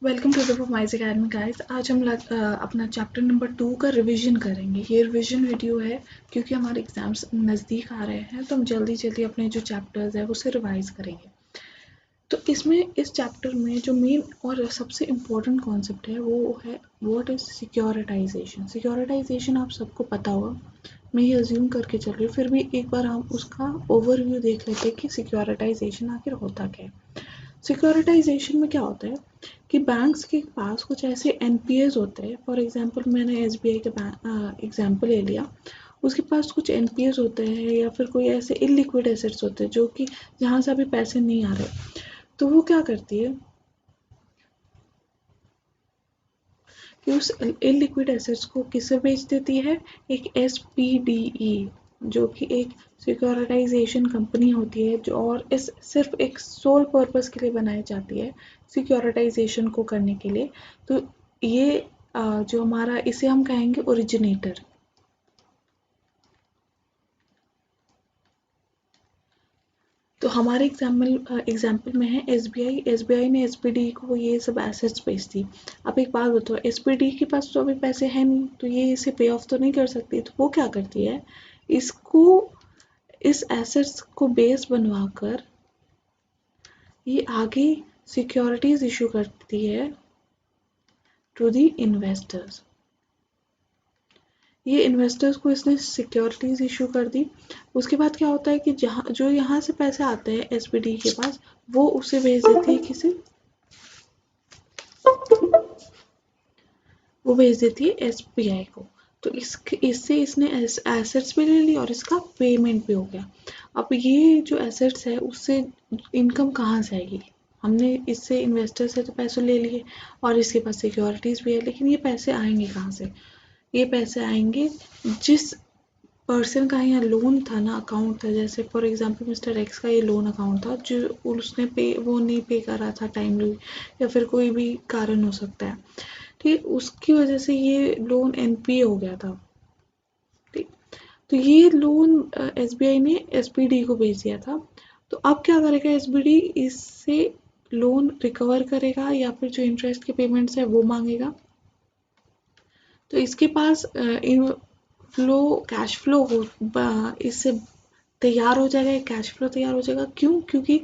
Welcome to the Mize academy guys. आज हम अपना चैप्टर नंबर 2 का रिवीजन करेंगे। ये रिवीजन वीडियो है क्योंकि हमारे एग्जाम्स नज़दीक आ रहे हैं, तो हम जल्दी जल्दी अपने जो चैप्टर्स है उसे रिवाइज करेंगे। तो इस चैप्टर में जो मेन और सबसे इम्पोर्टेंट कॉन्सेप्ट है वो है व्हाट इज़ सिक्योरिटाइजेशन। सिक्योरिटाइजेशन आप सबको पता होगा, मैं ये अज्यूम करके चल रही हूँ, फिर भी एक बार हम उसका ओवरव्यू देख लेते हैं कि सिक्योरिटाइजेशन आखिर होता क्या है। सिक्योरिटाइजेशन में क्या होता है कि बैंक्स के पास कुछ ऐसे एनपीएस होते हैं। फॉर एग्जांपल मैंने एसबीआई का एग्जांपल ले लिया। उसके पास कुछ एनपीएस होते हैं या फिर कोई ऐसे इलिक्विड एसेट्स होते हैं जो कि जहाँ से अभी पैसे नहीं आ रहे, तो वो क्या करती है कि उस इलिक्विड एसेट्स को किसे बेच देती है, एक एसपीडीई जो कि एक सिक्योरिटाइजेशन कंपनी होती है जो और इस सिर्फ एक सोल पर्पस के लिए बनाई जाती है, सिक्योरिटाइजेशन को करने के लिए। तो ये जो हमारा इसे हम कहेंगे ओरिजिनेटर। तो हमारे एग्जाम्पल में है एसबीआई। एसबीआई ने एसपीडी को ये सब एसेट्स बेच दी। अब एक बात बताओ, एसपीडी के पास तो अभी पैसे हैं नहीं, तो ये इसे पे ऑफ तो नहीं कर सकती, तो वो क्या करती है, इसको इस एसेट्स को बेस बनवाकर ये आगे सिक्योरिटीज इशू करती है टू द इन्वेस्टर्स। ये इन्वेस्टर्स को इसने सिक्योरिटीज इशू कर दी। उसके बाद क्या होता है कि जहाँ जो यहाँ से पैसे आते हैं एसपीडी के पास, वो उसे भेज देती है किसे, वो भेज देती है एसबीआई को। तो इससे इसने एसेट्स भी ले ली और इसका पेमेंट भी हो गया। अब ये जो एसेट्स है उससे इनकम कहाँ से आएगी, हमने इससे इन्वेस्टर से तो पैसे ले लिए और इसके पास सिक्योरिटीज भी है, लेकिन ये पैसे आएंगे कहाँ से, ये पैसे आएंगे जिस पर्सन का यहाँ लोन था ना, अकाउंट था, जैसे फॉर एग्जांपल मिस्टर एक्स का ये लोन अकाउंट था जो उसने वो नहीं पे करा था टाइमली, या फिर कोई भी कारण हो सकता है, ठीक, उसकी वजह से ये लोन एनपीए हो गया था। ठीक, तो ये लोन एसबीआई ने एसपीडी को भेज दिया था। तो अब क्या करेगा एसबीडी, इससे लोन रिकवर करेगा या फिर जो इंटरेस्ट के पेमेंट्स है वो मांगेगा। तो इसके पास फ्लो कैश फ्लो हो इससे तैयार हो जाएगा, कैश फ्लो तैयार हो जाएगा। क्यों? क्योंकि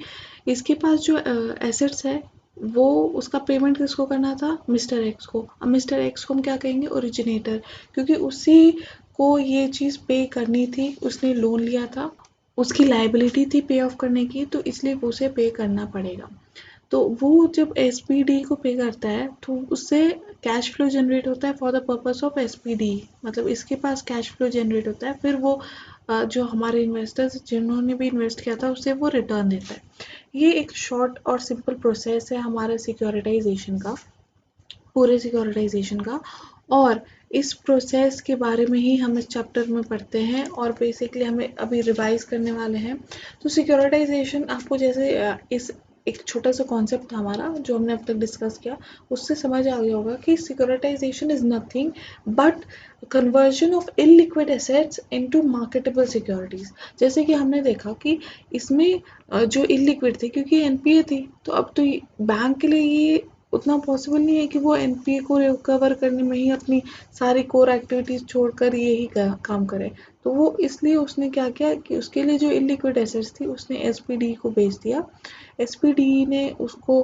इसके पास जो एसेट्स है वो उसका पेमेंट किसको करना था, मिस्टर एक्स को। अब मिस्टर एक्स को हम क्या कहेंगे, ओरिजिनेटर, क्योंकि उसी को ये चीज़ पे करनी थी, उसने लोन लिया था, उसकी लाइबिलिटी थी पे ऑफ करने की, तो इसलिए उसे पे करना पड़ेगा। तो वो जब एसपीडी को पे करता है तो उससे कैश फ्लो जनरेट होता है for the purpose of SPD, मतलब इसके पास कैश फ्लो जनरेट होता है, फिर वो जो हमारे इन्वेस्टर्स जिन्होंने भी इन्वेस्ट किया था उसे वो रिटर्न देता है। ये एक शॉर्ट और सिंपल प्रोसेस है हमारे सिक्योरिटाइजेशन का, पूरे सिक्योरिटाइजेशन का। और इस प्रोसेस के बारे में ही हम इस चैप्टर में पढ़ते हैं और बेसिकली हमें अभी रिवाइज करने वाले हैं। तो सिक्योरिटाइजेशन आपको जैसे इस एक छोटा सा कॉन्सेप्ट था हमारा जो हमने अब तक डिस्कस किया, उससे समझ आ गया होगा कि securitization is nothing but conversion of illiquid assets into marketable securities. जैसे कि हमने देखा कि इसमें जो इलिक्विड थी क्योंकि एनपीए थी, तो अब तो बैंक के लिए ये उतना पॉसिबल नहीं है कि वो एनपीए को रिकवर करने में ही अपनी सारी कोर एक्टिविटीज छोड़कर यही काम करे। तो वो इसलिए उसने क्या किया कि उसके लिए जो इलिक्विड एसेट्स थी उसने एसपीडी को बेच दिया। एसपीडी ने उसको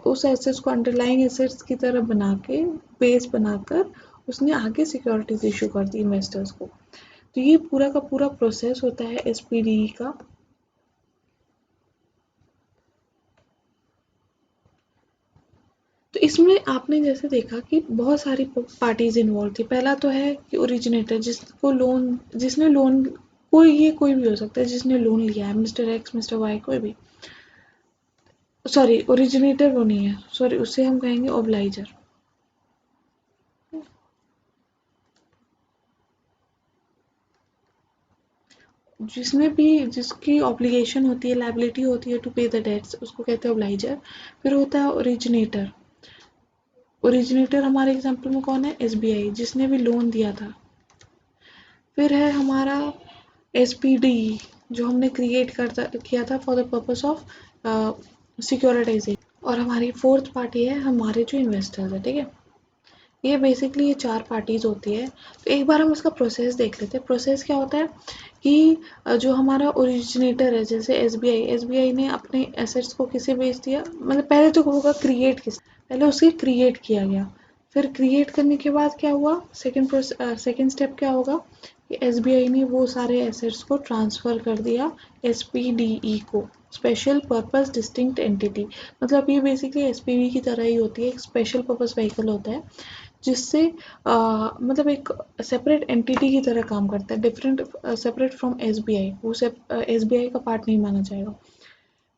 उस एसेट्स को अंडरलाइंग एसेट्स की तरह बना के बेस बनाकर उसने आगे सिक्योरिटीज इशू कर दी इन्वेस्टर्स को। तो ये पूरा का पूरा प्रोसेस होता है एसपीडी का। तो इसमें आपने जैसे देखा कि बहुत सारी पार्टीज इन्वॉल्व थी। पहला तो है कि ओरिजिनेटर जिसने लोन, कोई भी हो सकता है जिसने लोन लिया है, मिस्टर एक्स मिस्टर वाई कोई भी, सॉरी ओरिजिनेटर वो नहीं है, सॉरी उसे हम कहेंगे ओब्लाइजर। जिसमें भी जिसकी ऑब्लिगेशन होती है, लाइबिलिटी होती है टू पे द डेट्स, उसको कहते हैं ओब्लाइजर। फिर होता है ओरिजिनेटर। ओरिजिनेटर हमारे एग्जाम्पल में कौन है, एसबीआई जिसने भी लोन दिया था। फिर है हमारा एसपीडी जो हमने क्रिएट किया था for the purpose of securitization. और हमारी फोर्थ पार्टी है हमारे जो इन्वेस्टर्स है, ठीक है। ये बेसिकली ये 4 पार्टीज होती है। तो एक बार हम इसका प्रोसेस देख लेते हैं। प्रोसेस क्या होता है कि जो हमारा ओरिजिनेटर है, जैसे एसबीआई ने अपने एसेट्स को किसे बेच दिया, मतलब पहले तो होगा क्रिएट किस, पहले उसे क्रिएट किया गया, फिर क्रिएट करने के बाद क्या हुआ, सेकेंड स्टेप क्या होगा कि एसबीआई ने वो सारे एसेट्स को ट्रांसफ़र कर दिया एसपीडीई को, स्पेशल पर्पस डिस्टिंक्ट एंटिटी। मतलब ये बेसिकली एसपीवी की तरह ही होती है, एक स्पेशल पर्पस व्हीकल होता है जिससे मतलब एक सेपरेट एंटिटी की तरह काम करता है, डिफरेंट सेपरेट फ्रॉम एसबीआई, वो एसबीआई का पार्ट नहीं माना जाएगा।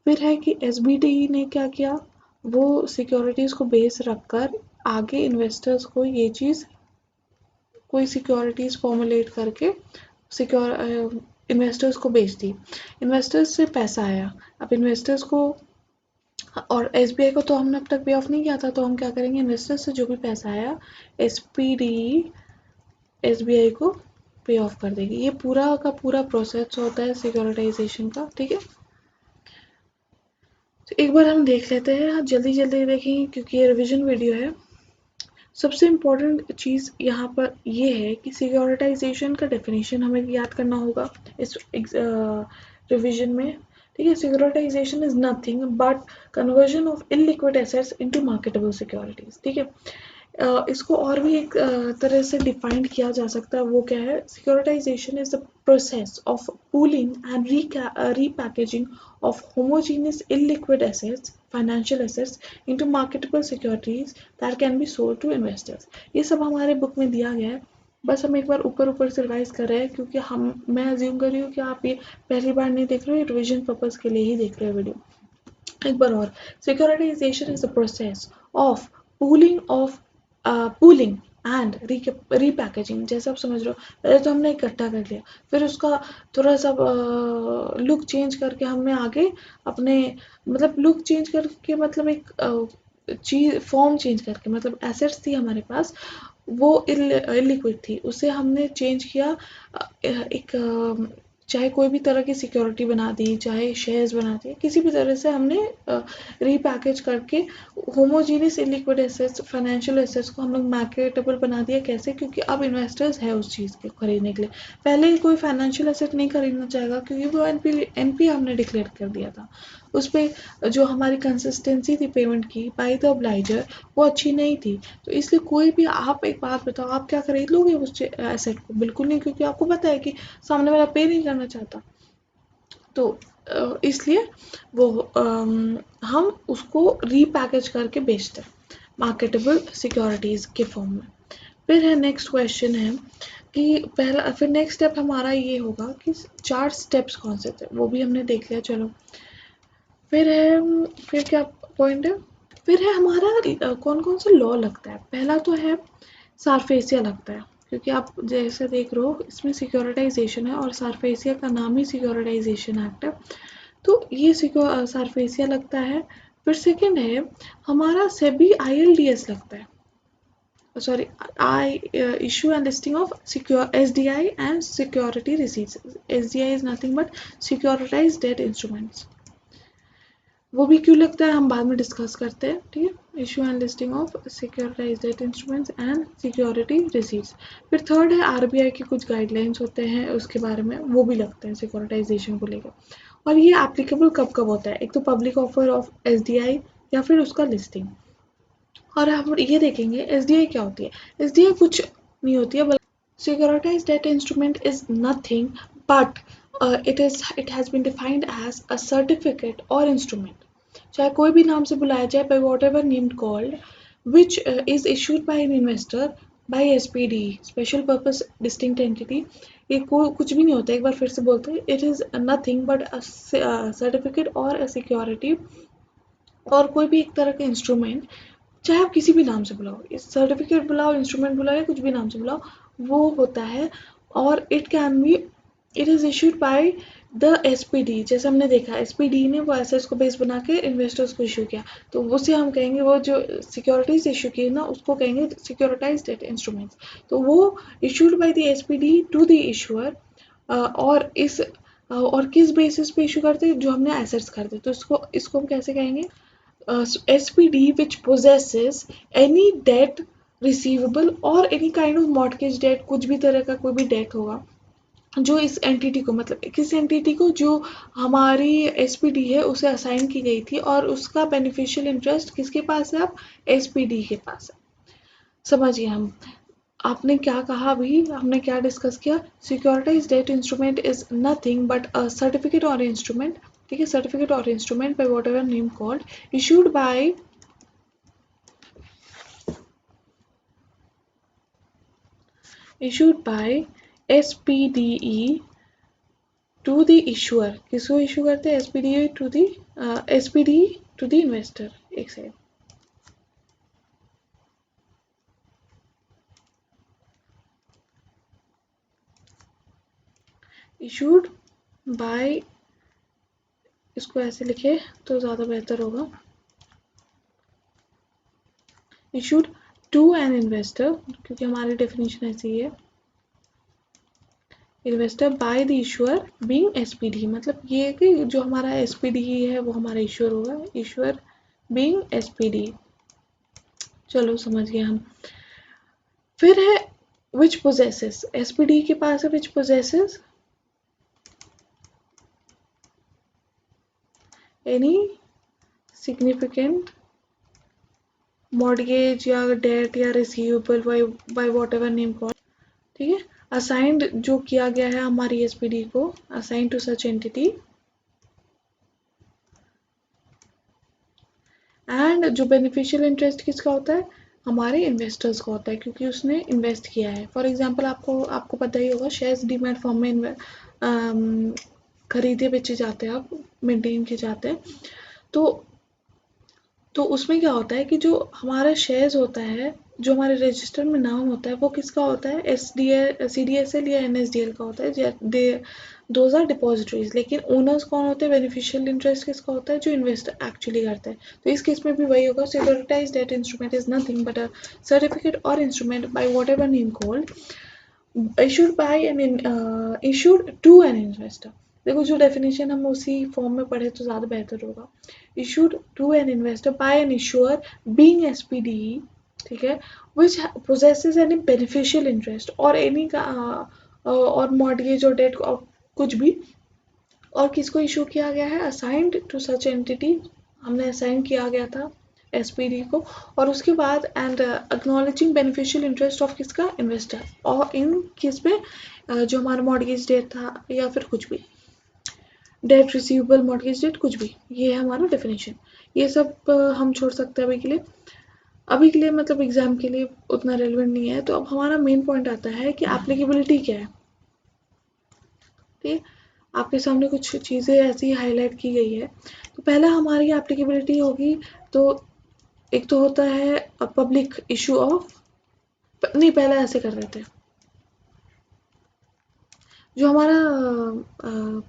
फिर है कि एसबीडी ने क्या किया, वो सिक्योरिटीज़ को बेस रखकर आगे इन्वेस्टर्स को ये चीज़ कोई सिक्योरिटीज़ फॉर्मुलेट करके इन्वेस्टर्स को बेच दी। इन्वेस्टर्स से पैसा आया, अब इन्वेस्टर्स को, और एसबीआई को तो हमने अब तक पे ऑफ नहीं किया था, तो हम क्या करेंगे, इन्वेस्टर्स से जो भी पैसा आया एसपीडी एसबीआई को पे ऑफ कर देगी। ये पूरा का पूरा प्रोसेस होता है सिक्योरिटाइजेशन का, ठीक है। तो एक बार हम देख लेते हैं, हाँ जल्दी जल्दी देखेंगे क्योंकि ये रिवीजन वीडियो है। सबसे इम्पोर्टेंट चीज़ यहाँ पर ये है कि सिक्योरिटाइजेशन का डेफिनेशन हमें याद करना होगा इस रिवीजन में, ठीक है। Securitization is nothing but conversion of illiquid assets into marketable securities, ठीक है। इसको और भी एक तरह से डिफाइंड किया जा सकता है, वो क्या है, securitization is the process of pooling and repackaging of homogeneous illiquid assets, financial assets into marketable securities that can be sold to investors। ये सब हमारे बुक में दिया गया है, बस हम एक बार ऊपर ऊपर से रिवाइज कर रहे हैं क्योंकि मैं अज्यूम कर रही हूँ कि आप ये पहली बार नहीं देख रहे हो, रिविजन पर्पज के लिए ही देख रहे हो वीडियो। एक बार और, securitization is the process of pooling and repackaging, जैसे आप समझ रहे हो, पहले तो हमने इकट्ठा कर लिया, फिर उसका थोड़ा सा लुक चेंज करके हमने आगे अपने, मतलब लुक चेंज करके, मतलब एक चीज फॉर्म चेंज करके, मतलब एसेट्स थी हमारे पास, वो इलिक्विड थी, उसे हमने चेंज किया एक चाहे कोई भी तरह की सिक्योरिटी बना दी, चाहे शेयर्स बना दिए, किसी भी तरह से हमने रीपैकेज करके homogeneous illiquid assets, financial assets को हम लोग मार्केटेबल बना दिया। कैसे, क्योंकि अब इन्वेस्टर्स है उस चीज़ के खरीदने के लिए। पहले ही कोई फाइनेंशियल एसेट नहीं खरीदना चाहेगा क्योंकि वो एनपी हमने डिक्लेयर कर दिया था, उस पर जो हमारी कंसिस्टेंसी थी पेमेंट की बाय द ऑब्लाइजर, वो अच्छी नहीं थी। तो इसलिए कोई भी, आप एक बात बताओ, आप क्या खरीद लोगे उस एसेट को? बिल्कुल नहीं, क्योंकि आपको पता है कि सामने वाला पे नहीं करना चाहता। तो इसलिए वो हम उसको रीपैकेज करके बेचते हैं मार्केटेबल सिक्योरिटीज़ के फॉर्म में। फिर है नेक्स्ट क्वेश्चन है कि पहला, फिर नेक्स्ट स्टेप हमारा ये होगा कि 4 स्टेप्स कौन से थे, वो भी हमने देख लिया। चलो फिर है, फिर क्या पॉइंट है, फिर है हमारा कौन कौन सा लॉ लगता है। पहला तो है सारफेसिया लगता है, क्योंकि आप जैसे देख रहे हो इसमें सिक्योरिटाइजेशन है और सारफेसिया का नाम ही सिक्योरिटाइजेशन एक्ट है, तो ये सारफेसिया लगता है। फिर सेकंड है हमारा सेबी आईएलडीएस लगता है, sorry, issue and listing of secure SDI and security receipts। SDI is nothing but securitized debt instruments। वो भी क्यों लगता है हम बाद में डिस्कस करते हैं, ठीक है। Issue and listing of सिक्योरिटाइज्ड debt instruments and security receipts. फिर थर्ड है आरबीआई के कुछ गाइडलाइंस होते हैं उसके बारे में, वो भी लगते हैं सिक्योरिटाइजेशन को लेकर। और ये एप्लीकेबल कब कब होता है, एक तो पब्लिक ऑफर ऑफ एसडीआई या फिर उसका लिस्टिंग। और हम ये देखेंगे एसडीआई क्या होती है। एसडीआई कुछ नहीं होती है, Securitized debt instrument is nothing but it has been defined as a certificate or instrument, चाहे कोई भी नाम से बुलाया जाए, by whatever name called, which is issued by an investor by SPD, special purpose distinct entity। ये कुछ भी नहीं होता, एक बार फिर से बोलते हैं, it is nothing but a certificate or a security, और कोई भी एक तरह का इंस्ट्रूमेंट, चाहे आप किसी भी नाम से बुलाओ, सर्टिफिकेट बुलाओ, इंस्ट्रूमेंट बुलाओ, या कुछ भी नाम से बुलाओ, वो होता है। और it is issued by the SPD. जैसे हमने देखा एसपीडी ने वो एसेट्स को बेस बना के इन्वेस्टर्स को इशू किया, तो उसे हम कहेंगे, वो जो सिक्योरिटीज इशू की ना उसको कहेंगे सिक्योरिटाइज्ड डेट इंस्ट्रूमेंट्स। तो वो issued by the SPD to the issuer, और किस बेसिस पे इशू करते हैं, जो हमने एसेट्स खरीदे, तो इसको हम कैसे कहेंगे, SPD which possesses any debt receivable or any kind of mortgage debt, कुछ भी तरह का कोई भी डेट होगा जो इस एंटिटी को, मतलब किस एंटिटी को, जो हमारी एसपीडी है उसे असाइन की गई थी और उसका बेनिफिशियल इंटरेस्ट किसके पास है, अब एसपीडी के पास है। समझिए हम, आपने क्या कहा, अभी हमने क्या डिस्कस किया, securitize debt instrument is nothing but a certificate और इंस्ट्रूमेंट, ठीक है, सर्टिफिकेट और instrument by whatever name called, issued by SPDE to the issuer, किसको इशू करते हैं, एसपीडी टू द इन्वेस्टर। एक सेकेंड, इशूड बाय, इसको ऐसे लिखे तो ज़्यादा बेहतर होगा, इशूड टू एन इन्वेस्टर, क्योंकि हमारी डेफिनेशन ऐसी है, investor by the issuer being SPD, मतलब ये है कि जो हमारा एसपीडी है वो हमारा इशूअर होगा, इशूअर बीइंग एसपीडी। चलो समझ गए हम। फिर है विच पोजेसेस, एसपीडी के पास है विच पोजेसेस एनी सिग्निफिकेंट मॉर्गेज या डेट या receivable bye whatever name call, ठीक है, असाइंड जो किया गया है हमारी एसपीडी को, assign to such entity, and जो बेनिफिशियल इंटरेस्ट किसका होता है, हमारे इन्वेस्टर्स का होता है, क्योंकि उसने इन्वेस्ट किया है। फॉर एग्जांपल आपको पता ही होगा, शेयर्स डीमैट फॉर्म में खरीदे बेचे जाते हैं, आप मेंटेन किए जाते हैं, तो उसमें क्या होता है कि जो हमारा शेयर्स होता है, जो हमारे रजिस्टर में नाम होता है, वो किसका होता है, CDSL या NSDL का होता है, दोज आर डिपॉजिटरीज, लेकिन ओनर्स कौन होते हैं, बेनिफिशियल इंटरेस्ट किसका होता है, जो इन्वेस्टर एक्चुअली करता है। तो इस केस में भी वही होगा, securitise debt instrument is nothing but a certificate और instrument by whatever name called, issued to an investor। देखो जो डेफिनेशन हम उसी फॉर्म में पढ़े तो ज़्यादा बेहतर होगा, issued to an investor by an issuer being SPDE, ठीक है, which possesses any beneficial interest और any का और mortgage और debt और कुछ भी, और किसको इशू किया गया है, असाइंड टू सच एंटिटी, हमने असाइन किया गया था एसपीडी को, और उसके बाद and acknowledging beneficial interest of किसका, इन्वेस्टर, और इन किस में जो हमारा मॉर्गेज डेट था या फिर कुछ भी डेट रिसीवेबल मॉर्गेज डेट कुछ भी, ये है हमारा डेफिनेशन। ये सब हम छोड़ सकते हैं अभी के लिए मतलब एग्जाम के लिए उतना रेलिवेंट नहीं है। तो अब हमारा मेन पॉइंट आता है कि एप्लीकेबिलिटी क्या है, ठीक है, आपके सामने कुछ चीज़ें ऐसी हाईलाइट की गई है। तो पहला हमारी एप्लीकेबिलिटी होगी, तो एक तो होता है पब्लिक इशू ऑफ, नहीं पहले ऐसे कर रहे थे, जो हमारा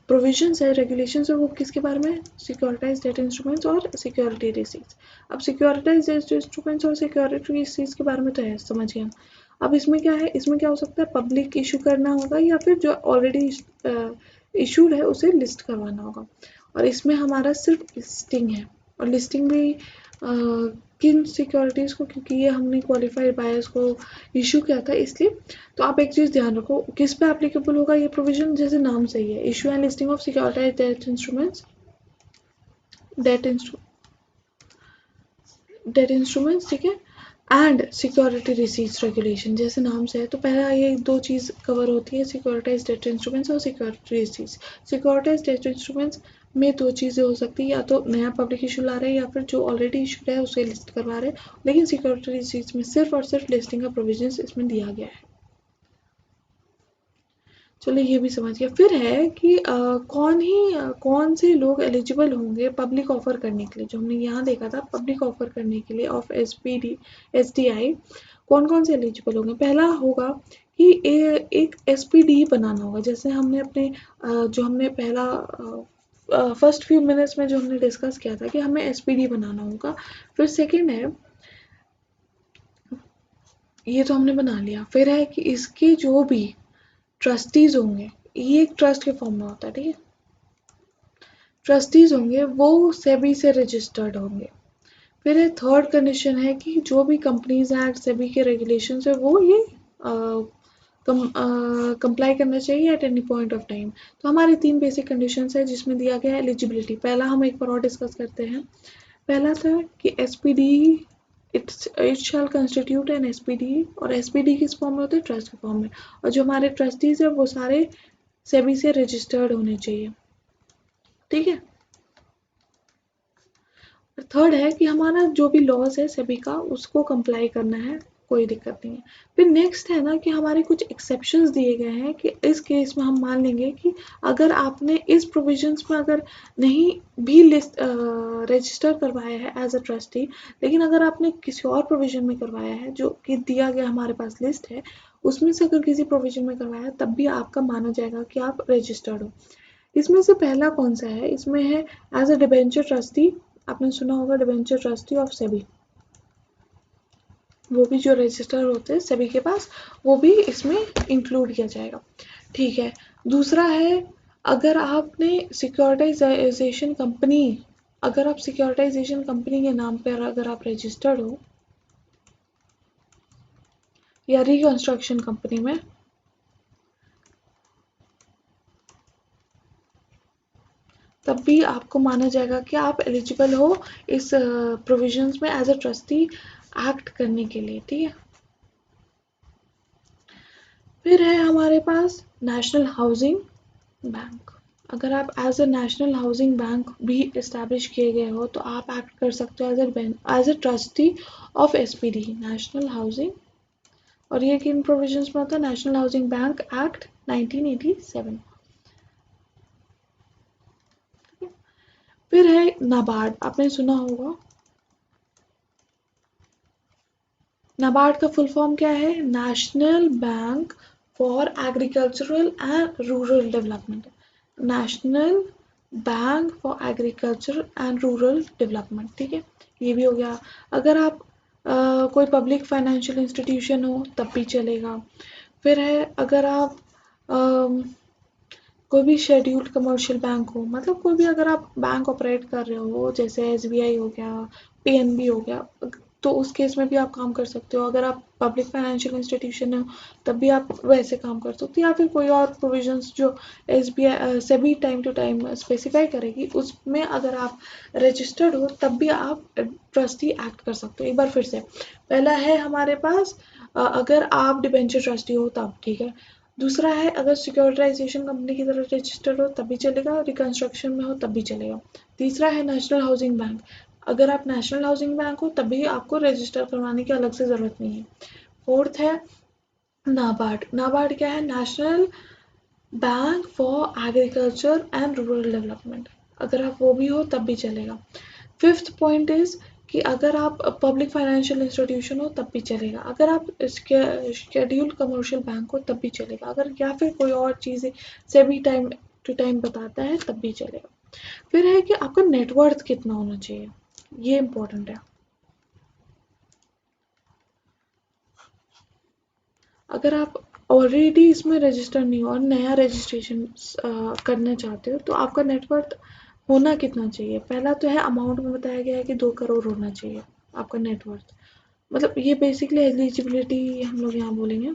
प्रोविजंस है, रेगुलेशंस है, वो किसके बारे में, सिक्योरिटाइज डेट इंस्ट्रूमेंट्स और सिक्योरिटी रिसीट्स। अब सिक्योरिटाइज डेट इंस्ट्रूमेंट्स और सिक्योरिटी रिसीट्स के बारे में तो है, समझिए हम। अब इसमें क्या है, इसमें क्या हो सकता है, पब्लिक इशू करना होगा या फिर जो ऑलरेडी इशूड है उसे लिस्ट करवाना होगा, और इसमें हमारा सिर्फ लिस्टिंग है, और लिस्टिंग भी किन सिक्योरिटीज़ को, क्योंकि ये हमने क्वालिफाइड बायर्स को इशू किया था इसलिए। तो आप एक चीज़ ध्यान रखो, किस पे एप्लीकेबल होगा ये प्रोविजन, जैसे नाम सही है, issue and listing of securitise debt instruments, debt instruments, ठीक है, एंड सिक्योरिटी रिसीट्स रेगुलेशन, जैसे नाम से है। तो पहला ये दो चीज़ कवर होती है, सिक्योरिटाइज डेट इंस्ट्रूमेंट्स और security receipts. Securitise debt instruments में दो चीज़ें हो सकती है, या तो नया पब्लिक इशू ला रहे हैं या फिर जो ऑलरेडी इशूड है उसे लिस्ट करवा रहे हैं, लेकिन सिक्योरिटी रिसीट्स में सिर्फ और सिर्फ लिस्टिंग का प्रोविजन इसमें दिया गया है। चलो ये भी समझ गया। फिर है कि कौन से लोग एलिजिबल होंगे पब्लिक ऑफर करने के लिए, जो हमने यहाँ देखा था पब्लिक ऑफर करने के लिए ऑफ SDI, कौन कौन से एलिजिबल होंगे। पहला होगा कि एक SPD बनाना होगा, जैसे हमने अपने जो हमने पहला फर्स्ट फ्यू मिनट्स में जो हमने डिस्कस किया था कि हमें SPD बनाना होगा। फिर सेकेंड है, ये तो हमने बना लिया, फिर है कि इसके जो भी ट्रस्टीज होंगे, ये एक ट्रस्ट के फॉर्म में होता है, ठीक है, ट्रस्टीज होंगे वो सेबी से रजिस्टर्ड होंगे। फिर है थर्ड कंडीशन है कि जो भी कंपनीज एक्ट सेबी के रेगुलेशंस है वो ये कंप्लाई करना चाहिए at any point of time. तो हमारी 3 बेसिक कंडीशंस है जिसमें दिया गया है एलिजिबिलिटी। पहला हम एक बार और डिस्कस करते हैं। पहला था कि SPD it shall constitute an SPD, और एसपीडी किस फॉर्म में होते हैं? ट्रस्ट के फॉर्म में। और जो हमारे ट्रस्टीज है वो सारे सेबी से रजिस्टर्ड होने चाहिए, ठीक है। थर्ड है कि हमारा जो भी लॉज है सभी का उसको कंप्लाई करना है, कोई दिक्कत नहीं है। फिर नेक्स्ट है ना कि हमारे कुछ एक्सेप्शंस दिए गए हैं कि इस केस में हम मान लेंगे कि अगर आपने इस प्रोविजंस में अगर नहीं भी लिस्ट रजिस्टर करवाया है एज अ ट्रस्टी, लेकिन अगर आपने किसी और प्रोविजन में करवाया है जो कि दिया गया हमारे पास लिस्ट है, उसमें से अगर किसी प्रोविजन में करवाया है तब भी आपका माना जाएगा कि आप रजिस्टर्ड हो। इसमें से पहला कौन सा है? इसमें है एज अ डिबेंचर ट्रस्टी। आपने सुना होगा डिबेंचर ट्रस्टी ऑफ सेबी, वो भी जो रजिस्टर होते हैं सेबी के पास, वो भी इसमें इंक्लूड किया जाएगा, ठीक है। दूसरा है अगर आपने सिक्योरिटाइजेशन कंपनी, अगर आप सिक्योरिटाइजेशन कंपनी के नाम पर अगर आप रजिस्टर्ड हो या रिकंस्ट्रक्शन कंपनी में, तब भी आपको माना जाएगा कि आप एलिजिबल हो इस प्रोविजंस में एज अ ट्रस्टी एक्ट करने के लिए, ठीक है। फिर है हमारे पास नेशनल हाउसिंग बैंक। अगर आप as a National Housing Bank भी इस्टेब्लिश किए गए हो तो आप एक्ट कर सकते हो as a trustee of SPD, National Housing. और ये किन प्रोविजंस में होता है? National Housing Bank Act 1987। फिर है नाबार्ड, आपने सुना होगा। नाबार्ड का फुल फॉर्म क्या है? National bank for agricultural and rural development. National bank for agriculture and rural development, ठीक है। ये भी हो गया। अगर आप कोई पब्लिक फाइनेंशियल इंस्टीट्यूशन हो तब भी चलेगा। फिर है अगर आप अम, कोई भी शेड्यूल्ड कमर्शियल बैंक हो, मतलब कोई भी अगर आप बैंक ऑपरेट कर रहे हो जैसे एसबीआई हो गया, पीएनबी हो गया, तो उस केस में भी आप काम कर सकते हो। अगर आप पब्लिक फाइनेंशियल इंस्टीट्यूशन हो तब भी आप वैसे काम कर सकते हो, या फिर कोई और प्रोविजंस जो एसबीआई सभी टाइम टू टाइम स्पेसिफाई करेगी उसमें अगर आप रजिस्टर्ड हो तब भी आप ट्रस्टी एक्ट कर सकते हो। एक बार फिर से, पहला है हमारे पास अगर आप डिबेंचर ट्रस्टी हो तब, ठीक है। दूसरा है अगर सिक्योरिटाइजेशन कंपनी की तरफ रजिस्टर्ड हो तब भी चलेगा, रिकंस्ट्रक्शन में हो तब भी चलेगा। तीसरा है नेशनल हाउसिंग बैंक, अगर आप नेशनल हाउसिंग बैंक हो तब भी आपको रजिस्टर करवाने की अलग से ज़रूरत नहीं है। फोर्थ है नाबार्ड। नाबार्ड क्या है? National bank for agriculture and rural development, अगर आप वो भी हो तब भी चलेगा। फिफ्थ पॉइंट इज कि अगर आप पब्लिक फाइनेंशियल इंस्टीट्यूशन हो तब भी चलेगा, अगर आप शेड्यूल्ड कमर्शियल बैंक हो तब भी चलेगा, अगर या फिर कोई और चीज़ से भी टाइम टू टाइम बताता है तब भी चलेगा। फिर है कि आपका नेटवर्थ कितना होना चाहिए, ये इम्पोर्टेंट है। अगर आप ऑलरेडी इसमें रजिस्टर नहीं हो और नया रजिस्ट्रेशन करना चाहते हो तो आपका नेटवर्थ होना कितना चाहिए? पहला तो है अमाउंट में बताया गया है कि 2 करोड़ होना चाहिए आपका नेटवर्थ। मतलब ये बेसिकली एलिजिबिलिटी हम लोग यहाँ बोलेंगे।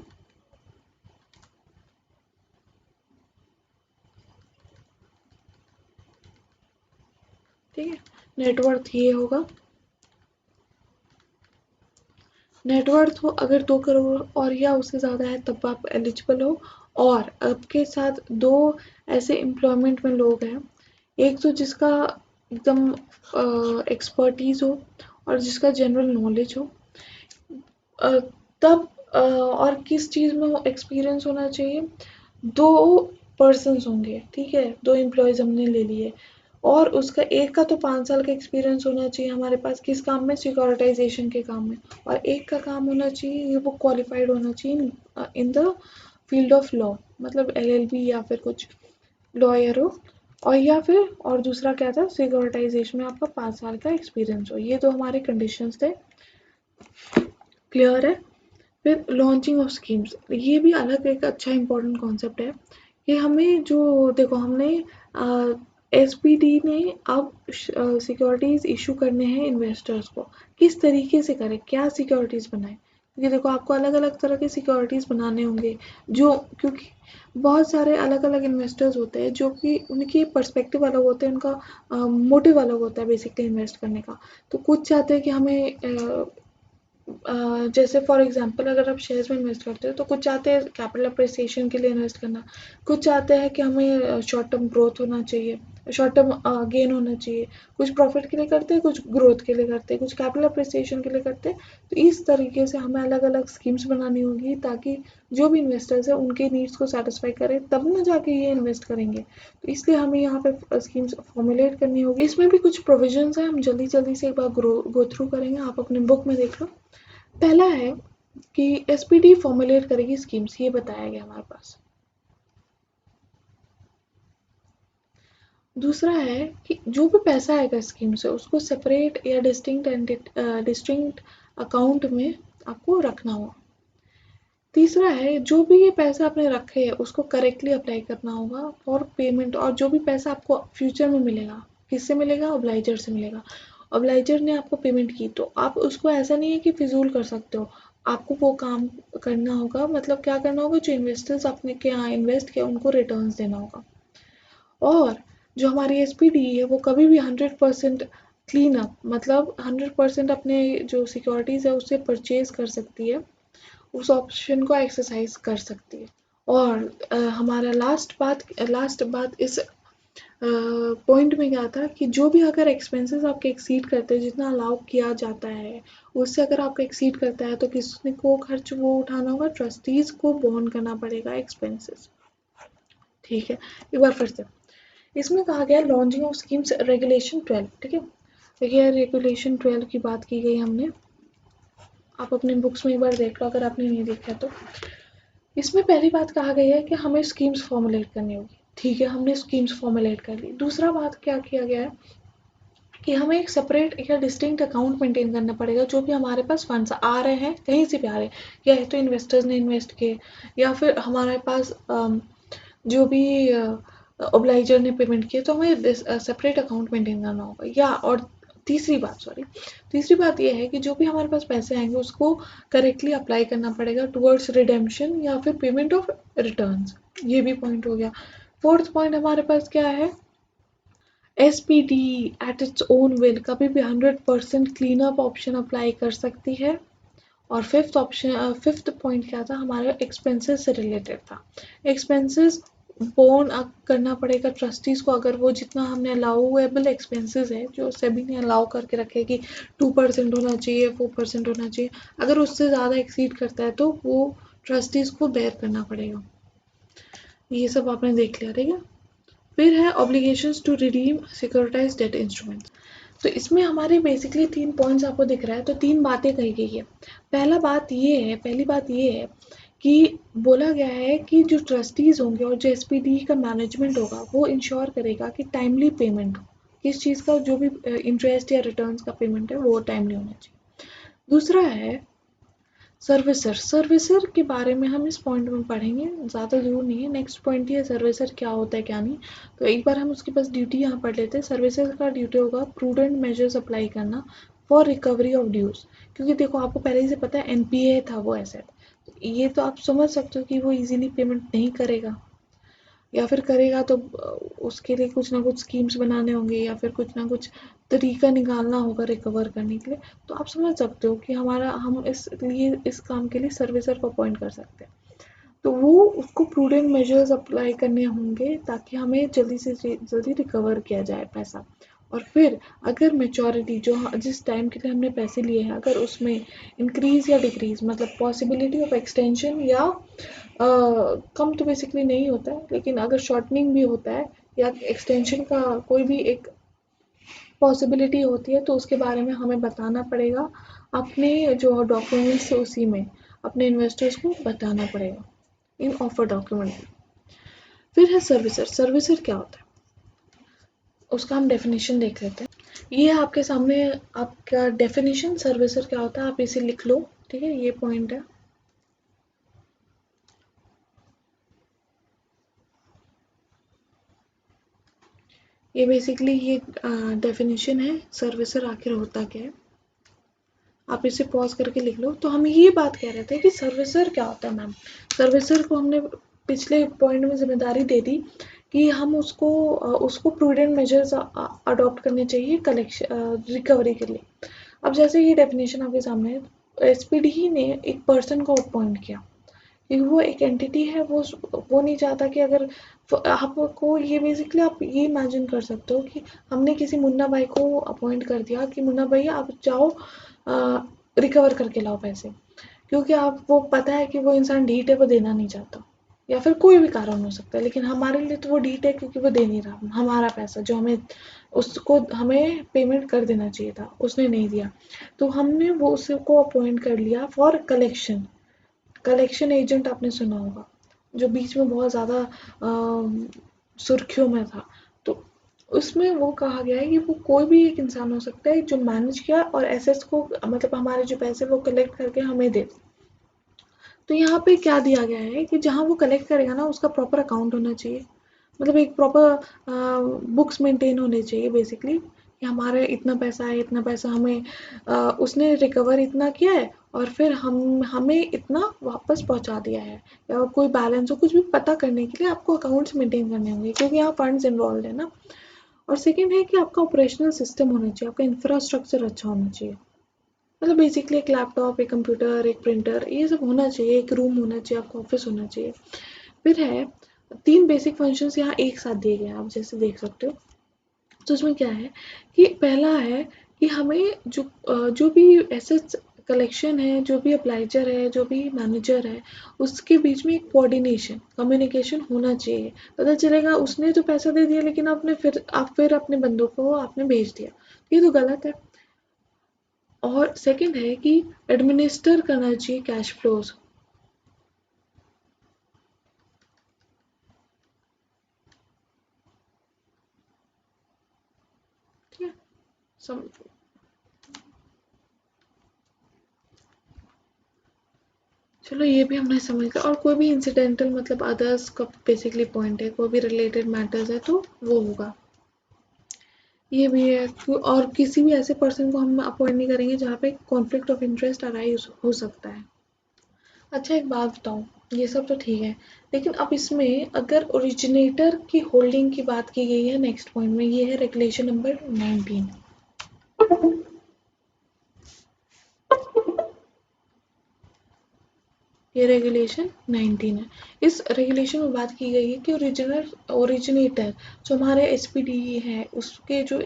ठीक है, नेटवर्थ ये होगा। नेटवर्थ हो अगर 2 करोड़ और या उससे ज़्यादा है तब आप एलिजिबल हो। और आपके साथ दो ऐसे एम्प्लॉयमेंट में लोग हैं, एक तो जिसका एकदम एक्सपर्टीज हो और जिसका जनरल नॉलेज हो, अ, तब और किस चीज़ में एक्सपीरियंस होना चाहिए? 2 पर्सन्स होंगे, ठीक है, 2 एम्प्लॉयज़ हमने ले लिए, और उसका एक का तो 5 साल का एक्सपीरियंस होना चाहिए हमारे पास किस काम में? सिक्योरिटाइजेशन के काम में। और एक का काम होना चाहिए वो क्वालिफाइड होना चाहिए in the field of law, मतलब एलएलबी या फिर कुछ लॉयर हो। और या फिर और दूसरा क्या था? सिक्योरिटाइजेशन में आपका 5 साल का एक्सपीरियंस हो। ये तो हमारे कंडीशंस थे, क्लियर है। फिर लॉन्चिंग ऑफ स्कीम्स, ये भी अलग एक अच्छा इंपॉर्टेंट कॉन्सेप्ट है कि हमें जो देखो हमने एसपीडी ने अब सिक्योरिटीज इशू करने हैं इन्वेस्टर्स को। किस तरीके से करें, क्या सिक्योरिटीज बनाएं, क्योंकि देखो आपको अलग अलग तरह के सिक्योरिटीज बनाने होंगे, जो क्योंकि बहुत सारे अलग अलग इन्वेस्टर्स होते हैं जो कि उनकी पर्सपेक्टिव अलग होते हैं, उनका मोटिव अलग होता है बेसिकली इन्वेस्ट करने का। तो कुछ चाहते हैं कि हमें जैसे फॉर एग्जांपल अगर आप शेयर्स में इन्वेस्ट करते हो तो कुछ चाहते हैं कैपिटल अप्रिसिएशन के लिए इन्वेस्ट करना, कुछ चाहते हैं कि हमें शॉर्ट टर्म ग्रोथ होना चाहिए, शॉर्ट टर्म गेन होना चाहिए, कुछ प्रॉफिट के लिए करते हैं, कुछ ग्रोथ के लिए करते हैं, कुछ कैपिटल अप्रिसिएशन के लिए करते हैं। तो इस तरीके से हमें अलग अलग स्कीम्स बनानी होगी ताकि जो भी इन्वेस्टर्स है उनके नीड्स को सेटिस्फाई करें, तब ना जाके ये इन्वेस्ट करेंगे। तो इसलिए हमें यहाँ पे स्कीम्स फॉर्मुलेट करनी होगी। इसमें भी कुछ प्रोविजंस हैं, हम जल्दी जल्दी से एक बार गो थ्रू करेंगे, आप अपने बुक में देख लो। पहला है कि एसपीडी फॉर्मुलेट करेगी स्कीम्स, ये बताया गया हमारे पास। दूसरा है कि जो भी पैसा आएगा स्कीम से उसको सेपरेट या डिस्टिंक्ट अकाउंट में आपको रखना होगा। तीसरा है जो भी ये पैसा आपने रखे है उसको करेक्टली अप्लाई करना होगा फॉर पेमेंट, और जो भी पैसा आपको फ्यूचर में मिलेगा, किससे मिलेगा, ऑब्लाइजर से मिलेगा। ऑब्लाइजर ने आपको पेमेंट की तो आप उसको ऐसा नहीं है कि फिजूल कर सकते हो, आपको वो काम करना होगा, मतलब क्या करना होगा, जो इन्वेस्टर्स आपने के यहाँ इन्वेस्ट किया उनको रिटर्न्स देना होगा। और जो हमारी एसपीडी है वो कभी भी 100% क्लीन अप, मतलब 100% अपने जो सिक्योरिटीज़ है उससे परचेज कर सकती है, उस ऑप्शन को एक्सरसाइज कर सकती है। और हमारा लास्ट बात इस पॉइंट में क्या था कि जो भी अगर एक्सपेंसेस आपके एक्सीड करते हैं, जितना अलाउ किया जाता है उससे अगर आपका एक्सीड करता है तो किसने को खर्च वो उठाना होगा, ट्रस्टीज को बोन करना पड़ेगा एक्सपेंसेस। ठीक है, एक बार फिर से इसमें कहा गया लॉन्चिंग ऑफ स्कीम्स रेगुलेशन 12। ठीक है, देखिए रेगुलेशन 12 की बात की गई हमने, आप अपने बुक्स में एक बार देख लो अगर आपने नहीं देखा तो। इसमें पहली बात कहा गई है कि हमें स्कीम्स फॉर्मुलेट करनी होगी। ठीक है, हमने स्कीम्स फॉर्मुलेट कर ली। दूसरा बात क्या किया गया है कि हमें एक सेपरेट या डिस्टिंक्ट अकाउंट मेंटेन करना पड़ेगा, जो भी हमारे पास फंड्स आ रहे हैं कहीं से भी आ रहे हैं, या तो इन्वेस्टर्स ने इन्वेस्ट किए या फिर हमारे पास जो भी ओब्लाइजर ने पेमेंट किया, तो हमें सेपरेट अकाउंट मेंटेन करना होगा। या और तीसरी बात यह है कि जो भी हमारे पास पैसे आएंगे उसको करेक्टली अप्लाई करना पड़ेगा टुवर्ड्स रिडेम्पशन या फिर पेमेंट ऑफ रिटर्न्स। ये भी पॉइंट हो गया। फोर्थ पॉइंट हमारे पास क्या है, SPD at its own will कभी भी 100% क्लीन अप ऑप्शन अप्लाई कर सकती है। और फिफ्थ पॉइंट क्या था हमारे, एक्सपेंसेस से रिलेटेड था। एक्सपेंसेस बोन करना पड़ेगा ट्रस्टीज को, अगर वो जितना हमने अलाउएबल एक्सपेंसेस है जो सेबी ने अलाउ करके रखे कि 2% होना चाहिए, 4% होना चाहिए, अगर उससे ज़्यादा एक्सीड करता है तो वो ट्रस्टीज को बेयर करना पड़ेगा। ये सब आपने देख लिया। ठीक है, फिर है obligations to redeem securitize debt instruments. तो इसमें हमारे बेसिकली 3 पॉइंट्स आपको दिख रहा है, तो 3 बातें कही गई है। पहली बात ये है कि बोला गया है कि जो ट्रस्टीज होंगे और जो एसपीडी का मैनेजमेंट होगा वो इंश्योर करेगा कि टाइमली पेमेंट हो, किस चीज़ का, जो भी इंटरेस्ट या रिटर्न्स का पेमेंट है वो टाइमली होना चाहिए। दूसरा है सर्विसर के बारे में हम इस पॉइंट में पढ़ेंगे, ज़्यादा ज़रूर नहीं है। नेक्स्ट पॉइंट ये सर्विसर क्या होता है क्या नहीं, तो एक बार हम उसके पास ड्यूटी यहाँ पढ़ लेते हैं। सर्विसर का ड्यूटी होगा प्रूडेंट मेजर्स अप्लाई करना फॉर रिकवरी ऑफ ड्यूज, क्योंकि देखो आपको पहले ही से पता है एनपीए था वो एसेट, तो ये तो आप समझ सकते हो कि वो इजीली पेमेंट नहीं करेगा, या फिर करेगा तो उसके लिए कुछ ना कुछ स्कीम्स बनाने होंगे या फिर कुछ ना कुछ तरीका निकालना होगा रिकवर करने के लिए। तो आप समझ सकते हो कि हम इस काम के लिए सर्विसर को अपॉइंट कर सकते हैं। तो वो उसको प्रूडेंट मेजर्स अप्लाई करने होंगे ताकि हमें जल्दी से जल्दी रिकवर किया जाए पैसा। और फिर अगर मेच्योरिटी जो जिस टाइम के लिए हमने पैसे लिए हैं अगर उसमें इंक्रीज या डिक्रीज, मतलब पॉसिबिलिटी ऑफ एक्सटेंशन या कम तो बेसिकली नहीं होता है, लेकिन अगर शॉर्टनिंग भी होता है या एक्सटेंशन का कोई भी एक पॉसिबिलिटी होती है तो उसके बारे में हमें बताना पड़ेगा, अपने जो डॉक्यूमेंट्स उसी में अपने इन्वेस्टर्स को बताना पड़ेगा इन ऑफर डॉक्यूमेंट। फिर है सर्विसर क्या होता है उसका हम डेफिनेशन देख लेते हैं। ये है आपके सामने, आपका डेफिनेशन सर्विसर क्या होता है, आप इसे लिख लो। ठीक है, ये पॉइंट है। ये बेसिकली ये डेफिनेशन है सर्विसर आखिर होता क्या है। आप इसे पॉज करके लिख लो। तो हम ये बात कह रहे थे कि सर्विसर क्या होता है मैम। सर्विसर को हमने पिछले पॉइंट में जिम्मेदारी दे दी कि हम उसको प्रूडेंट मेजर्स अडॉप्ट करने चाहिए कलेक्शन रिकवरी के लिए। अब जैसे ये डेफिनेशन आपके सामने है, एसपीडी ही ने एक पर्सन को अपॉइंट किया क्योंकि वो एक एंटिटी है। वो नहीं चाहता कि अगर आपको ये बेसिकली आप ये इमेजिन कर सकते हो कि हमने किसी मुन्ना भाई को अपॉइंट कर दिया कि मुन्ना भाई आप जाओ रिकवर करके लाओ पैसे, क्योंकि आप वो पता है कि वो इंसान ढीठ है, वो देना नहीं चाहता, या फिर कोई भी कारण हो सकता है, लेकिन हमारे लिए तो वो ढीठ है क्योंकि वो दे नहीं रहा हमारा पैसा जो हमें पेमेंट कर देना चाहिए था, उसने नहीं दिया। तो हमने वो उसको अपॉइंट कर लिया फॉर कलेक्शन। कलेक्शन एजेंट आपने सुना होगा, जो बीच में बहुत ज़्यादा सुर्खियों में था। तो उसमें वो कहा गया है कि वो कोई भी एक इंसान हो सकता है जो मैनेज किया और एसेट्स को, मतलब हमारे जो पैसे वो कलेक्ट करके हमें दे। तो यहाँ पे क्या दिया गया है कि जहाँ वो कलेक्ट करेगा ना उसका प्रॉपर अकाउंट होना चाहिए, मतलब एक प्रॉपर बुक्स मेंटेन होने चाहिए बेसिकली कि हमारे इतना पैसा है, इतना पैसा हमें उसने रिकवर इतना किया है और फिर हम हमें इतना वापस पहुंचा दिया है, या कोई बैलेंस हो कुछ भी पता करने के लिए आपको अकाउंट्स मेंटेन करने होंगे क्योंकि यहाँ फंड्स इन्वॉल्व है ना। और सेकेंड है कि आपका ऑपरेशनल सिस्टम होना चाहिए, आपका इंफ्रास्ट्रक्चर अच्छा होना चाहिए, मतलब बेसिकली एक लैपटॉप, एक कंप्यूटर, एक प्रिंटर, ये सब होना चाहिए, एक रूम होना चाहिए, आपका ऑफिस होना चाहिए। फिर है 3 बेसिक फंक्शंस यहाँ एक साथ दिए गए हैं, आप जैसे देख सकते हो। तो उसमें क्या है कि पहला है कि हमें जो भी एसेट्स कलेक्शन है, जो भी अप्लाइजर है, जो भी मैनेजर है, उसके बीच में एक कोऑर्डिनेशन, कम्युनिकेशन होना चाहिए। पता चलेगा उसने तो पैसा दे दिया लेकिन आप फिर अपने बंदों को आपने भेज दिया, ये तो गलत है। और सेकंड है कि एडमिनिस्टर करना चाहिए कैश फ्लोज। ठीक है। सम चलो ये भी हमने समझ लिया। और कोई भी इंसिडेंटल मतलब अदर्स का बेसिकली पॉइंट है, कोई भी रिलेटेड मैटर्स है तो वो होगा। ये भी है और किसी भी ऐसे पर्सन को हम अपॉइंट नहीं करेंगे जहाँ पे कॉन्फ्लिक्ट ऑफ इंटरेस्ट अराइज हो सकता है। अच्छा एक बात बताऊँ, ये सब तो ठीक है, लेकिन अब इसमें अगर ओरिजिनेटर की होल्डिंग की बात की गई है नेक्स्ट पॉइंट में, ये है रेगुलेशन नंबर 19। ये रेगुलेशन 19 है। इस रेगुलेशन में बात की गई है कि ओरिजिनेटर जो हमारे एसपीडी है उसके जो